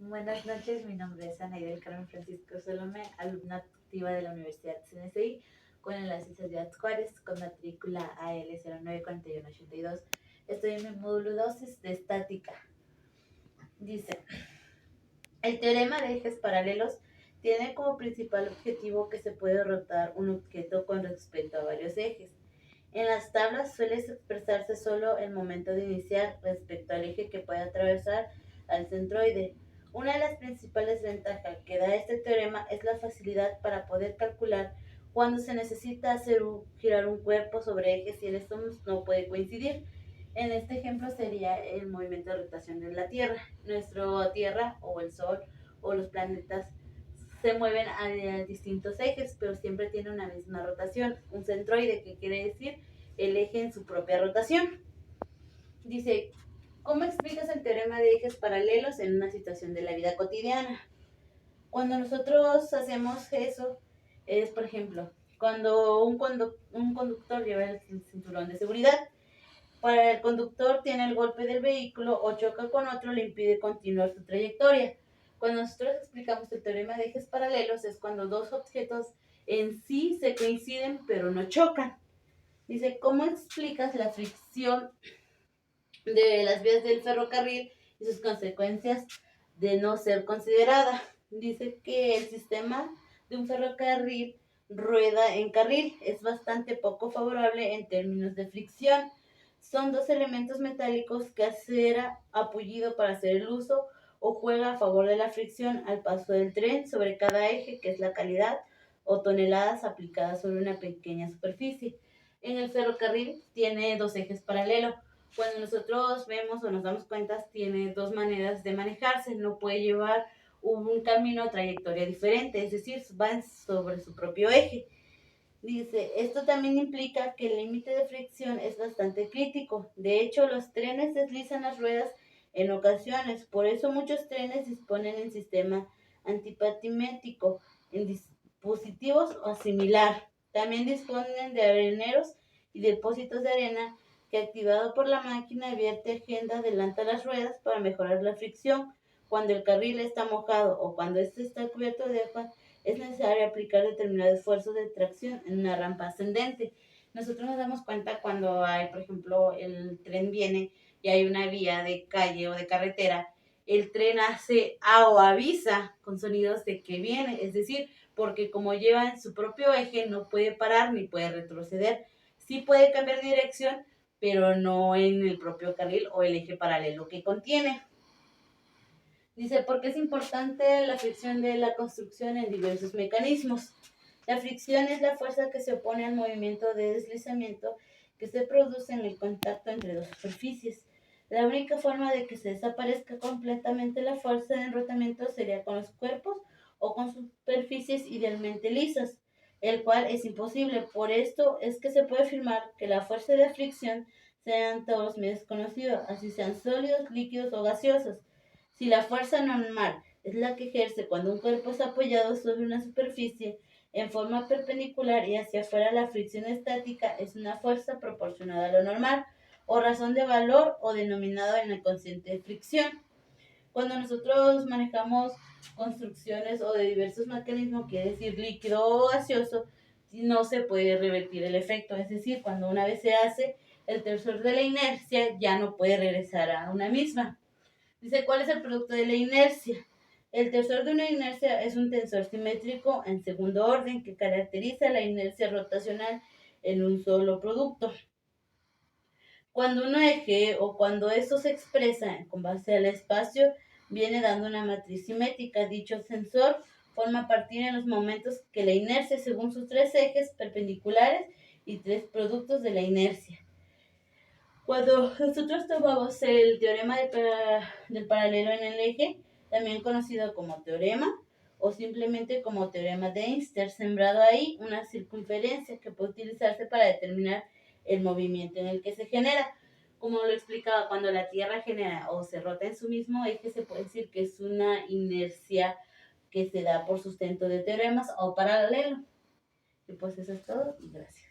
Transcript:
Buenas noches, mi nombre es Ana del Carmen Francisco Solomé, alumna activa de la Universidad CNSI con enlace Ciudad Juárez con matrícula AL094182. Estoy en el módulo 2 de estática. Dice, el teorema de ejes paralelos tiene como principal objetivo que se puede rotar un objeto con respecto a varios ejes. En las tablas suele expresarse solo el momento de iniciar respecto al eje que puede atravesar al centroide. Una de las principales ventajas que da este teorema es la facilidad para poder calcular cuando se necesita girar un cuerpo sobre ejes y el esto no puede coincidir. En este ejemplo sería el movimiento de rotación de la Tierra. Nuestra Tierra o el Sol o los planetas se mueven a distintos ejes, pero siempre tienen una misma rotación, un centroide, que quiere decir el eje en su propia rotación. Dice, ¿cómo explicas el teorema de ejes paralelos en una situación de la vida cotidiana? Cuando nosotros hacemos eso, es por ejemplo, cuando un conductor lleva el cinturón de seguridad, para el conductor tiene el golpe del vehículo o choca con otro le impide continuar su trayectoria. Cuando nosotros explicamos el teorema de ejes paralelos es cuando dos objetos en sí se coinciden pero no chocan. Dice, ¿cómo explicas la fricción de las vías del ferrocarril y sus consecuencias de no ser considerada? Dice que el sistema de un ferrocarril rueda en carril es bastante poco favorable en términos de fricción. Son dos elementos metálicos que acera apullido para hacer el uso o juega a favor de la fricción al paso del tren sobre cada eje, que es la calidad, o toneladas aplicadas sobre una pequeña superficie. En el ferrocarril tiene dos ejes paralelos. Cuando nosotros vemos o nos damos cuenta, tiene dos maneras de manejarse. No puede llevar un camino o trayectoria diferente, es decir, van sobre su propio eje. Dice, esto también implica que el límite de fricción es bastante crítico. De hecho, los trenes deslizan las ruedas en ocasiones. Por eso muchos trenes disponen en sistema antipatimético, en dispositivos o similar. También disponen de areneros y depósitos de arena que activado por la máquina vierte agenda adelanta las ruedas para mejorar la fricción. Cuando el carril está mojado o cuando este está cubierto de agua, es necesario aplicar determinado esfuerzo de tracción en una rampa ascendente. Nosotros nos damos cuenta cuando hay, por ejemplo, el tren viene y hay una vía de calle o de carretera, el tren hace o avisa con sonidos de que viene, es decir, porque como lleva en su propio eje no puede parar ni puede retroceder. Sí puede cambiar de dirección, pero no en el propio carril o el eje paralelo que contiene. Dice, ¿por qué es importante la fricción de la construcción en diversos mecanismos? La fricción es la fuerza que se opone al movimiento de deslizamiento que se produce en el contacto entre dos superficies. La única forma de que se desaparezca completamente la fuerza de enrotamiento sería con los cuerpos o con superficies idealmente lisas, el cual es imposible. Por esto es que se puede afirmar que la fuerza de fricción sea en todos los medios conocidos, así sean sólidos, líquidos o gaseosos. Si la fuerza normal es la que ejerce cuando un cuerpo es apoyado sobre una superficie en forma perpendicular y hacia afuera, la fricción estática es una fuerza proporcionada a lo normal o razón de valor o denominado en el cociente de fricción. Cuando nosotros manejamos construcciones o de diversos mecanismos, quiere decir líquido o gaseoso, no se puede revertir el efecto. Es decir, cuando una vez se hace, el tensor de la inercia ya no puede regresar a una misma. Dice, ¿cuál es el producto de la inercia? El tensor de una inercia es un tensor simétrico en segundo orden que caracteriza la inercia rotacional en un solo producto. Cuando un eje o cuando esto se expresa con base al espacio, viene dando una matriz simétrica. Dicho tensor forma partir en los momentos que la inercia según sus tres ejes perpendiculares y tres productos de la inercia. Cuando nosotros tomamos el teorema del paralelo en el eje, también conocido como teorema o simplemente como teorema de Einstein, sembrado ahí una circunferencia que puede utilizarse para determinar el movimiento en el que se genera. Como lo explicaba, cuando la Tierra genera o se rota en su mismo eje, se puede decir que es una inercia que se da por sustento de teoremas o paralelo. Y pues eso es todo y gracias.